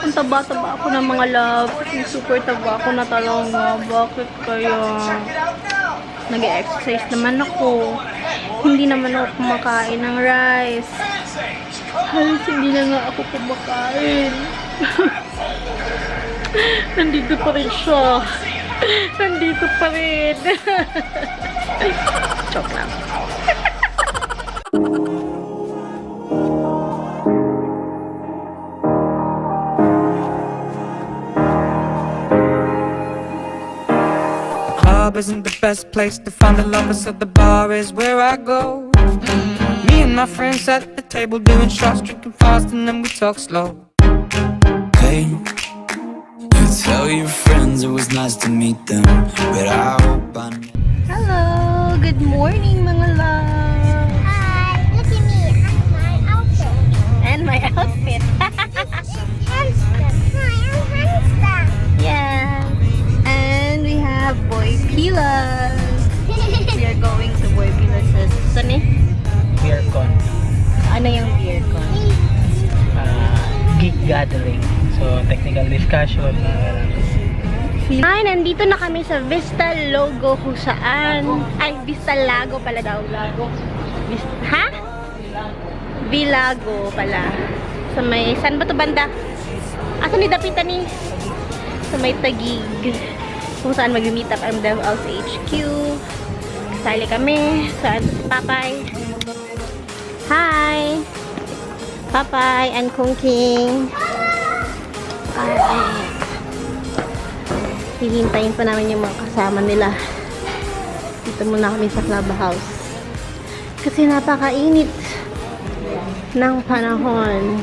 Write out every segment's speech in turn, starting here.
Ang taba-taba ako ng mga love. Super taba ako na talaga. Bakit kaya? Nag-exercise naman ako. Hindi naman ako kumakain ng rice. Halos hindi na nga ako kumakain. Nandito pa rin siya. Nandito pa rin. Joke lang. Club isn't the best place to find the lovers, so the bar is where I go. Me and my friends at the table doing shots, drinking fast, and then we talk slow. Hey, you tell your friends it was nice to meet them, but I hope I Hello! Good morning mga love! Hi, look at me. My outfit. And my outfit. Handsome. Hi, I'm handsome. Yeah. And we have Boy Pilas. We are going to Boy Pilas. Saan eh? Beer con, Ano yung beer con? geek gathering. So, technical discussion. Ay, nandito na kami sa Vista Logo kung saan. Ay, Vista Lago pala daw. Lago. Ha? Vilago pala. Sa may, saan ba to banda? Asan ni Dapitan ni? Sa may Tagig. Kung saan mag-meet up ang DevOps HQ. Kasali kami. Saan si Papay? Hi! Papay and Kung King. Alright. Hihintayin pa namin yung mga kasama nila. Dito muna kami sa clubhouse. Kasi napakainit ng panahon.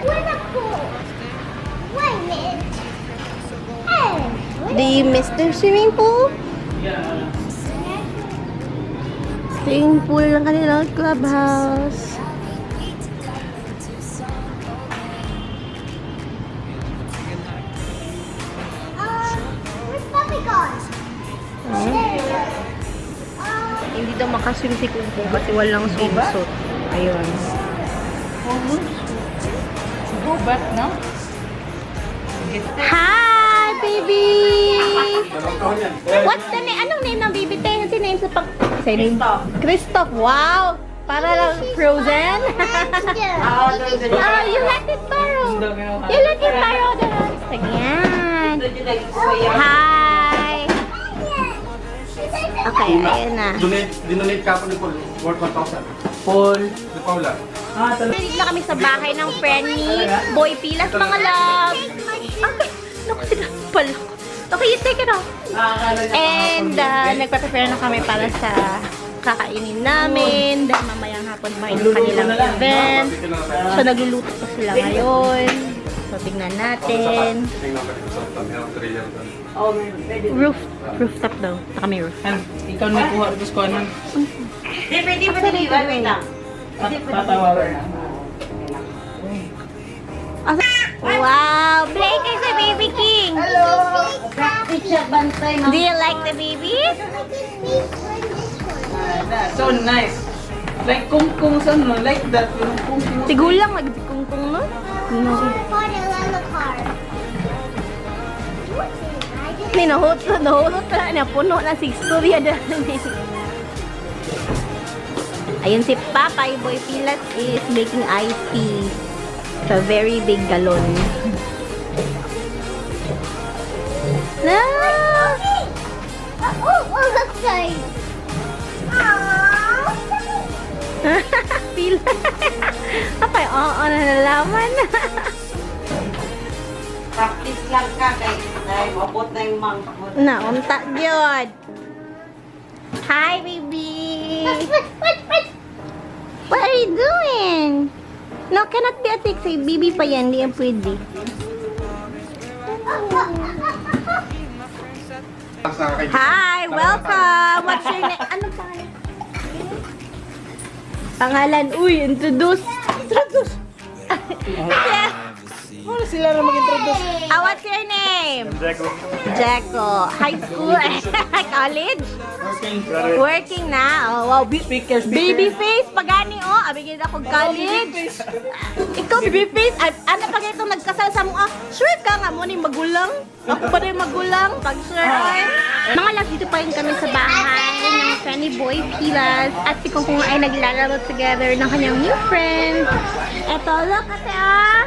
Where's the pool? Wait a minute. Hey. Do you miss the swimming pool? Swimming pool ng kanilang clubhouse. Where's Puppy gone? Hindi daw makaswim si Kumpong kasi walang swimsuit. Ayun. Go back now. Hi, baby! What's the name? Anong name ng baby? Tayo si name sa pag... Say name? Christoph. Wow! Para lang frozen. Oh, you let it borrow. You let it borrow the house. Ayan. Hi! Okay, ayan na. Dinonate ka po ni Paul, worth 1,000. Paul. Ni Paula. Nandito na kami sa bahay ng friend ni Boy Pilas, mga love. Okay. Naku, sila pala. Okay, you take it off. And nagpa-prepare na kami para sa kakainin namin. Dahil mamayang hapon pa yung kanilang event. So, nagluluto pa sila ngayon. So, tingnan natin. Tingnan ka dito sa tabi ng trailer doon. Rooftop daw. Sa kami roof. Ikaw na kuha ito sa kanan. Tatawagan na. Wow! Play kayo sa Baby King! Do you like the baby? So nice. Like kung saan no? Like that. Yung kung Tigulang nagkungkung no? No. For the little car. Nahulot na puno na si istorya dahil. Ayun si Papay Boy Pilas is making iced tea. It's a very big galon. No! Oh, that's nice. Pilas. Papay, oo na nalaman. Practice lang ka kay mabot na yung mangkot. Naunta gyud. Hi, baby. What are you doing? No, cannot be a tick. Say, baby pa yan. Hindi yan pwede. Hi, welcome. What's your name? Ano pangalan? Pangalan. Uy, introduce. Introduce. Yes. Ano sila na mag-introduce? What's your name? name? Jeko. High school? College? Working na. Oh, wow. Baby face. Pagani, oh. Abigin ako college. Ikaw, baby face. Ano pag itong nagkasal sa mo? Sure ka nga mo ni magulang? Ako pa rin magulang. Pag sure, ay. Mga love, dito pa rin kami sa bahay ng Fanny Boy Pilas. At si Kung ay naglalaro together ng kanyang new friend. Eto, look ate ah.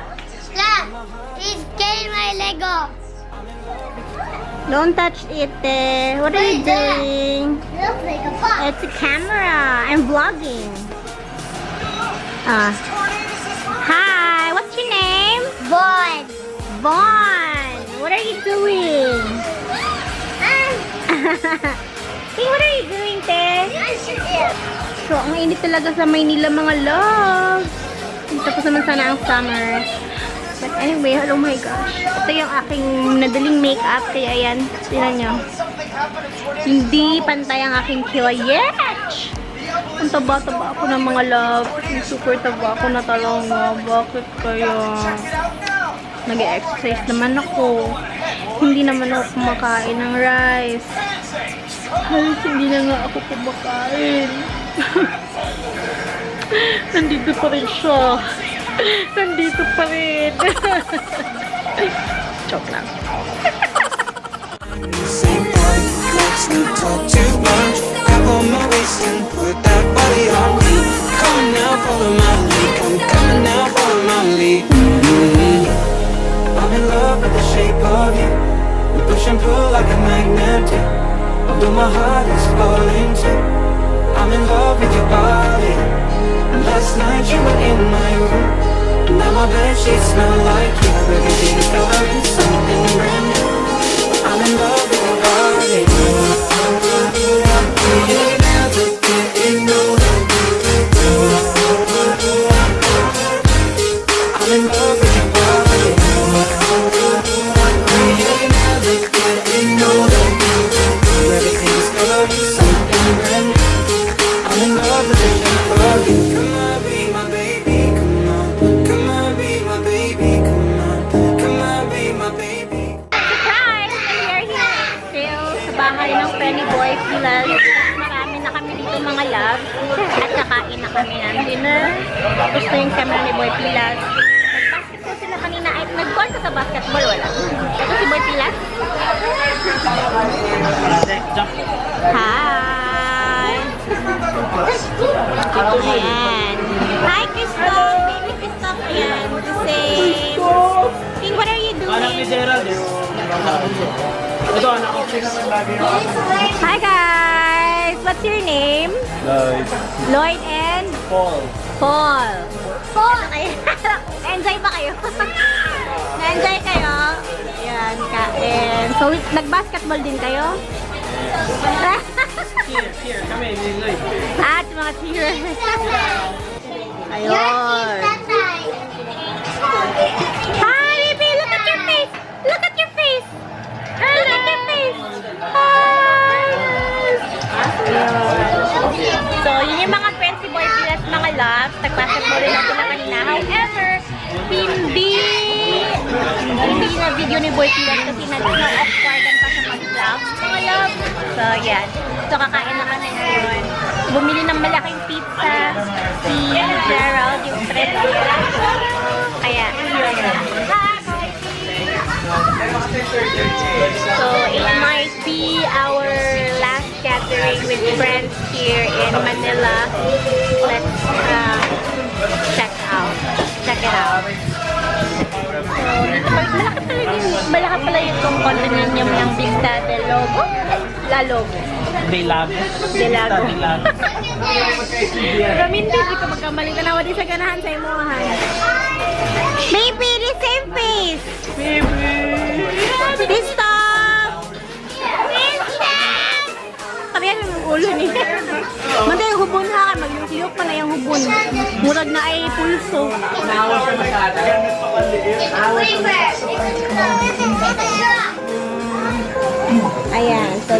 Look, he's getting my Lego. Don't touch it, eh. What are you doing? Looks like a box. It's a camera. I'm vlogging. Hi, what's your name? Boy. Vaughn. What are you doing? Hey, what are you doing, te? So, ang init talaga sa Maynila, mga loves. Tapos naman sana ang summer. But anyway, oh my gosh. Ito yung aking nadaling makeup. Kaya yan, tingnan nyo. Hindi pantay ang aking kilay. Ang taba-taba ako ng mga love. Super taba ako na talaga. Bakit kaya? Nag-exercise naman ako. Hindi naman ako kumakain ng rice. Halos hindi na nga ako kumakain. Nandito pa rin siya. Nandito pa rin. Joke lang. Same body, makes me talk too much. Grab on my waist and put that body on me. Come on now, follow my lead. Come coming now, follow my lead. I'm in love with the shape of you. We push and pull like a magnet do. Although my heart is falling too. I'm in love with your body. And last night you were in my room. And now my bedsheets smell like you. Everything's covering something brand new. I'm in love with your body. You never get ignored. I'm in love with your body. You never get ignored. Everything's covering something brand new. I'm in love with the shape of you. Come on, be my baby. Come on, come on, be my baby. Come on, come on, be my baby. Surprise! We are here still sa bahay ng Penny Boy Pilas. Marami na kami dito mga love. At kakain na kami ng dinner. Tapos na yung camera ni Boy Pilas. Nag-basketball sila kanina. Ay, nag-call ka sa basketball. Wala. Ito si Boy Pilas. Hi! Ayan. Hi, Christoph! Baby Christoph yan. Say, King, what are you doing? Hi guys! What's your name? Lloyd. Lloyd and? Paul. Paul. Paul! Enjoy ba kayo? Na-enjoy kayo? Yan, kain. So, nag-basketball din kayo? Here, kami, ni Lloyd. At mga cheers. Ayun. That side. Hi, baby! Look at your face! Look at your face! Look at your face! Hi! So, yun yung mga friends si Boy Pilas, mga loves. Nag-basketball rin natin na kanina. However, hindi na video ni Boy Pilas kasi na-off-guardan pa sa mag-vlog. Mga loves. So, yan. So, kakain na kami ngayon. Bumili ng malaking pizza si Gerald, yung friend niya. Kaya, so, it might be our last gathering with friends here in Manila. Let's check it out. So, malaki pala yung condominium ng Vista del Lobo. La Lobo. They love. De Lago. They love. Ramin, hindi ko magkamali. Tanawa din sa ganahan sa imuhan. Baby, the same face! Baby! Stop! Kariyan yung ulo ni. Manda yung hubon ha. Mag-yuk pa na yung hubon. Murag na ay pulso. Ayan. So,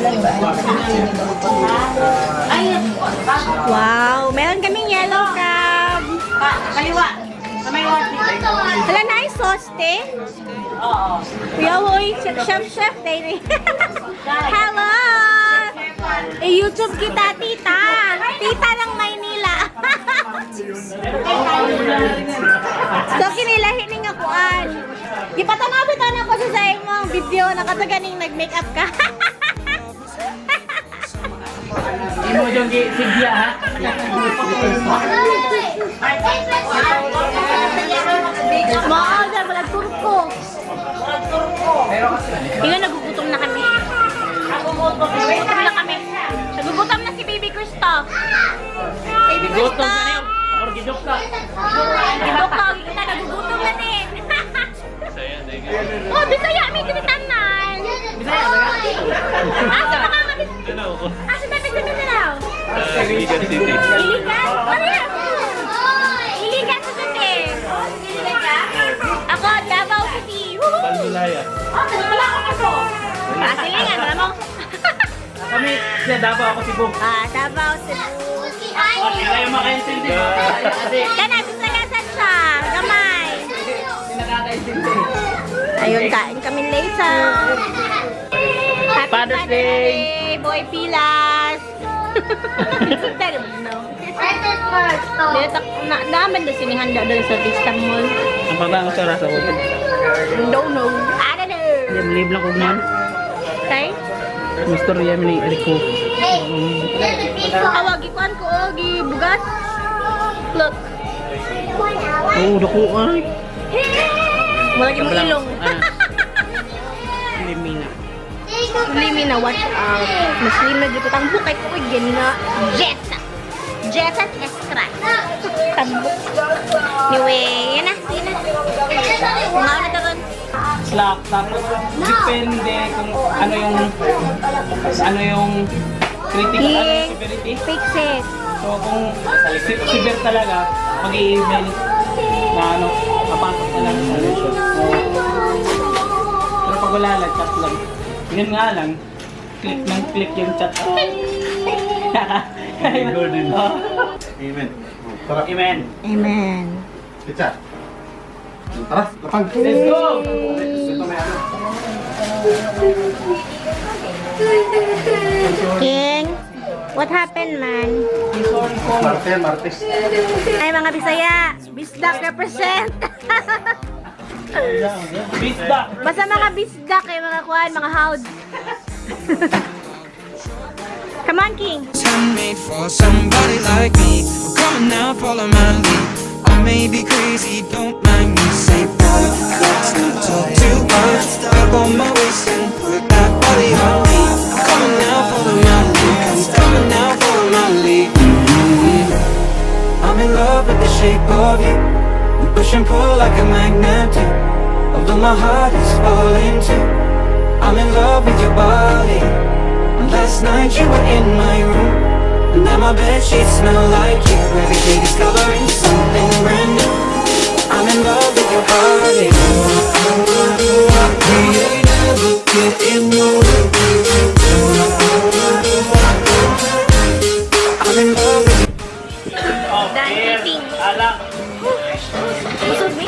wow! Meron kaming yellow crab. Kaliwa. Hala na yung sauce, te? Oo. Kuya, hoy, chef, te. Hello! YouTube kita, tita. Tita ng Maynila. So, kinilahin nga kuan. Di pa tanabi-tana ko sa imong video na kataganing nag-makeup ka. Imo yung sigya ha? Maaga, walang turko. Tingnan, nagugutom na kami. Nagugutom na kami. Nagugutom na si Baby Christoph. Baby Christoph. Orgidok ka. Ito ka, kita nagugutom na din. Oh, Bisaya, may tinitanan. Bisaya ba ka? Asa ba ka? Asa ba Bisaya Mindanao? Iligan City. Iligan? Ano yan? Iligan sa City. Iligan ka? Ako, Davao City. Palmilaya. Wala ko kaso. Silingan, wala mo? Kami, siya Davao ako Cebu. Davao City. Hindi kayo makaintindi. Kana, Bisaya saan siya? Gamay. Hindi nakakaintindi. Ayun, kain kami later. Happy Father's Day. Boy Pilas. No. Naman doon sinihanda doon sa Vista Mall. Ang pagbangon sa rasa ko. Don't know. I don't know. Liblib lang ko man. Okay? Mr. Yemini Rico. Kawagi ko ko bugas. Look. Oh, dako ay. Wala yung ilong. Limina. Limi na watch out. Muslim na dito tang bukay ko yan na Jetta. Jetta extra. Tambok. Anyway, yan na. Mga na karon. Slack. Tapos, depende kung ano yung critical, ano yung severity. Fix it. So, kung severe talaga, mag-i-email na papasok na lang sa solution. Pero pag wala lang, chat lang. Yun nga lang, click ng click yung chat. Golden. Amen. Tara. Amen. Amen. Pizza. Tara, lapag. Let's go! Ito may ano. King, what happened, man? Martes. Ay, mga Bisaya, Bisdak represent. Bisda! Basta mga Bisdak, mga kuhan, mga howd. Come on, King. Handmade for somebody like me. Come on now, follow my lead. I may be crazy, don't mind me. Say, boy, let's not talk too much. Grab on my waist and put that body on me. Come on now, follow my lead. Come on now, follow my lead. I'm in love with the shape of you. We push and pull like a magnet do. Although my heart is falling too. I'm in love with your body. And last night you were in my room. And now my bedsheets smell like you. Every day discovering something brand new. I'm in love with your body. We ain't never getting older. I'm in love with you. Done eating. Alak. Busog me?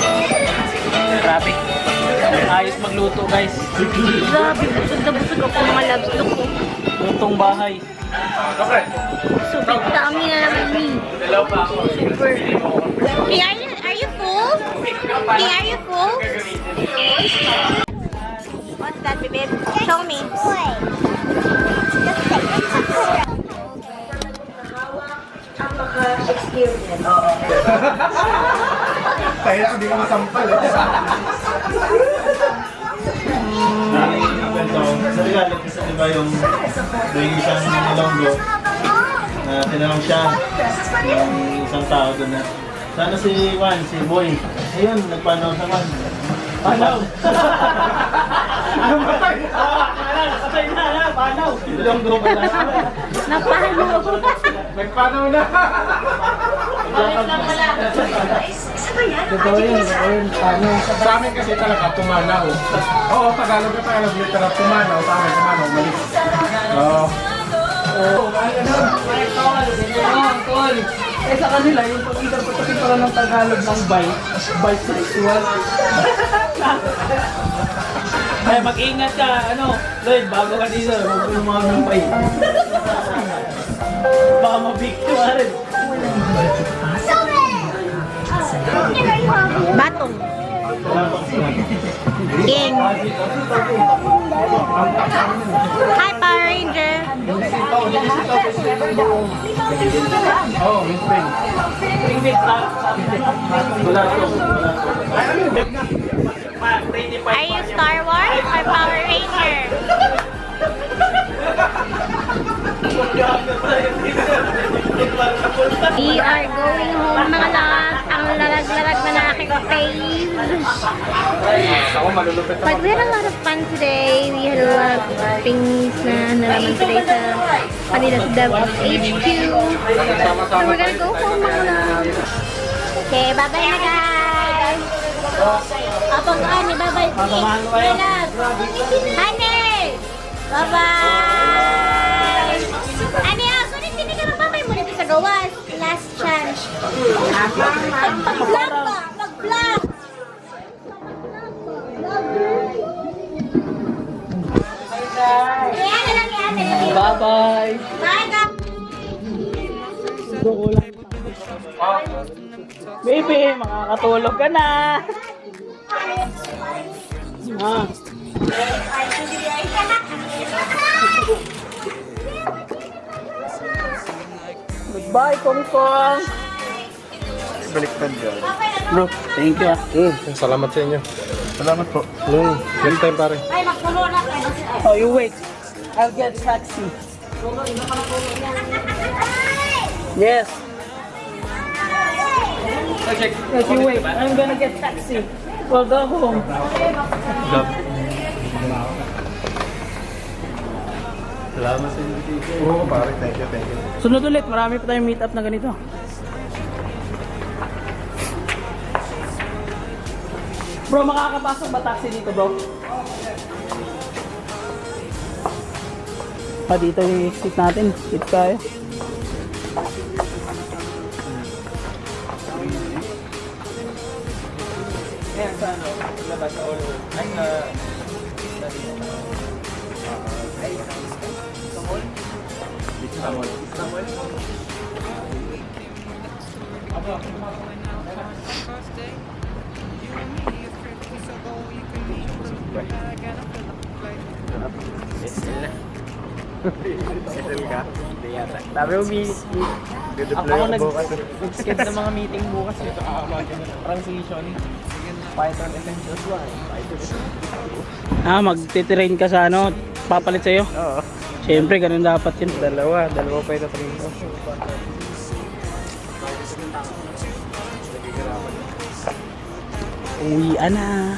Grabe. Ayos magluto, guys. Grabe, busog na busog ako mga loves. Look ko. Lutong bahay. Super dami na naman ni. Super. King, are you full? King, are you full? What's that, babe? Show me. Kaya ako di ko masampal. Sa regalo kasi diba yung isang nilonggo na tinanong siya yung isang tao doon na sana si Juan, si Boy. Ayun, nagpanaw sa Juan. Panaw! Patay na, panaw. Ilang grupo na namin. Napahalo. Nagpanaw na. Totoo yun, Sa amin kasi talaga pumanaw. Oo, Tagalog na Tagalog. Literal pumanaw. Sa amin pumanaw. Mali. Oo. Tol. Eh sa kanila, yung pag-interpretation pala ng Tagalog ng bisexual. Ay, mag-ingat ka, Lloyd, bago ka dito, huwag mo mga ng bay. Baka mabiktima rin. Batong. King. Hi, Power Ranger. Oh, Miss Peng. Wala to. Are you Star Wars or Power Ranger? We are going home mga lahat. Ang larag-larag na aking face. But we had a lot of fun today. We had a lot of things na nalaman today sa kanila sa Devils HQ. So we're gonna go home mga lahat. Okay, bye-bye na guys. Apag ani, bye-bye. Honey! Bye-bye! Ani, sunod din ka babay mo dito sa gawas. Last chance. Mag-vlog ba? Mag-vlog! Ayan na lang yan. Bye-bye. Bye guys! Baby, makakatulog ka na. Ah. Goodbye, Kong Kong. Baliktad ka. Bro, thank you. Salamat sa inyo. Salamat po. Next time pare. Oh, you wait. I'll get taxi. Yes. Yes, you wait. I'm gonna get taxi. We'll go home. Salamat sa invitation. Oo pare, thank you. Sunod ulit, marami pa tayong meet up na ganito. Bro, makakapasok ba taxi dito, bro? Dito yung seat natin. Seat tayo. Ayan, sa labas sa all. Ay, Istanbul. Sabi mo, ako nag-skip ng mga meeting bukas. Ito, transition. Python Essentials 1. Magtitrain ka sa papalit sa'yo? Oo. Siyempre, ganun dapat yun. Dalawa pa ito train ko. Uwian na.